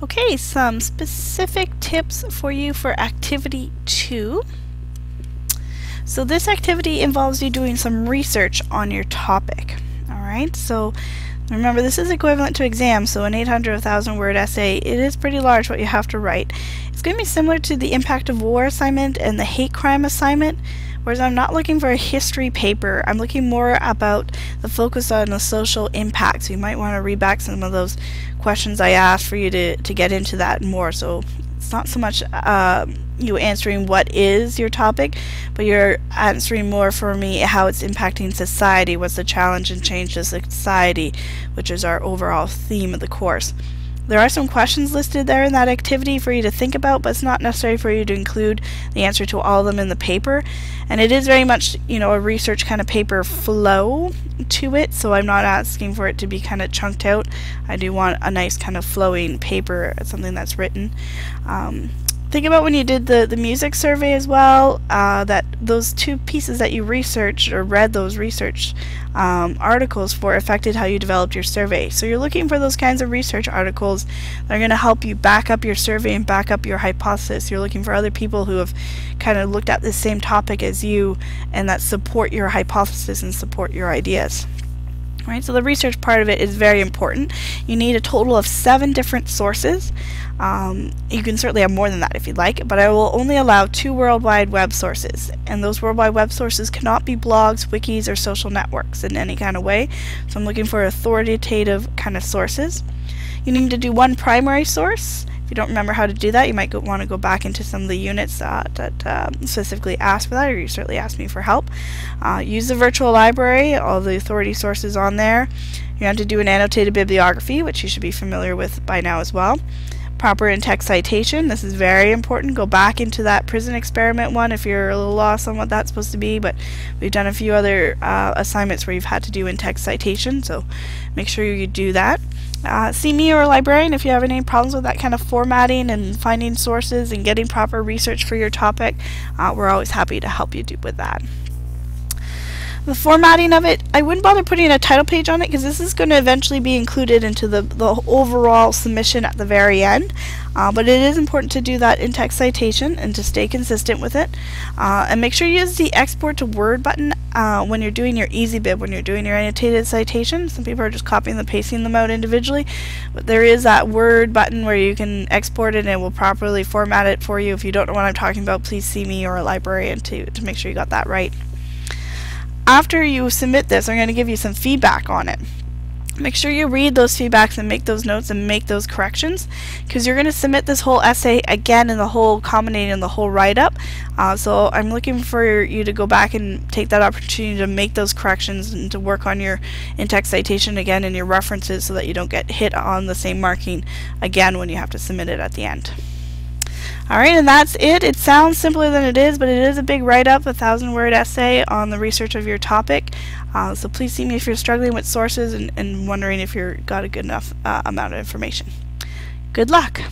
Okay, some specific tips for you for activity 2. So this activity involves you doing some research on your topic. Alright, so remember this is equivalent to exams, so an 800 1,000 word essay, it is pretty large what you have to write. It's going to be similar to the impact of war assignment and the hate crime assignment, whereas I'm not looking for a history paper. I'm looking more about the focus on the social impact. So you might want to read back some of those questions I asked for you to get into that more. So it's not so much you answering what is your topic, but you're answering more for me how it's impacting society, what's the challenge and change to society, which is our overall theme of the course. There are some questions listed there in that activity for you to think about, but it's not necessary for you to include the answer to all of them in the paper. And it is very much, a research kind of paper flow to it, so I'm not asking for it to be kind of chunked out. I do want a nice kind of flowing paper, something that's written. Think about when you did the music survey as well, that those two pieces that you researched or read those research articles for affected how you developed your survey. So you're looking for those kinds of research articles that are going to help you back up your survey and back up your hypothesis. You're looking for other people who have kind of looked at the same topic as you and that support your hypothesis and support your ideas. Right, so the research part of it is very important. You need a total of 7 different sources. You can certainly have more than that if you'd like, but I will only allow 2 World Wide Web sources, and those World Wide Web sources cannot be blogs, wikis, or social networks in any kind of way. So I'm looking for authoritative kind of sources. You need to do 1 primary source. If you don't remember how to do that, you might want to go back into some of the units that specifically ask for that, or you certainly ask me for help. Use the virtual library, all the authority sources on there. You have to do an annotated bibliography, which you should be familiar with by now as well. Proper in-text citation, this is very important. Go back into that prison experiment one if you're a little lost on what that's supposed to be, but we've done a few other assignments where you've had to do in-text citation, so make sure you do that. See me or a librarian if you have any problems with that kind of formatting and finding sources and getting proper research for your topic. We're always happy to help you with that. The formatting of it, I wouldn't bother putting a title page on it because this is going to eventually be included into the overall submission at the very end. But it is important to do that in-text citation and to stay consistent with it. And make sure you use the export to Word button when you're doing your EasyBib, when you're doing your annotated citation. Some people are just copying and pasting them out individually, but there is that Word button where you can export it and it will properly format it for you. If you don't know what I'm talking about, please see me or a librarian to make sure you got that right. After you submit this, I'm going to give you some feedback on it. Make sure you read those feedbacks and make those notes and make those corrections, because you're going to submit this whole essay again in the whole culminating in the whole write-up. So I'm looking for you to go back and take that opportunity to make those corrections and to work on your in-text citation again and your references so that you don't get hit on the same marking again when you have to submit it at the end. Alright, and that's it. It sounds simpler than it is, but it is a big write-up, a 1,000-word essay on the research of your topic. So please see me if you're struggling with sources and wondering if you've got a good enough amount of information. Good luck!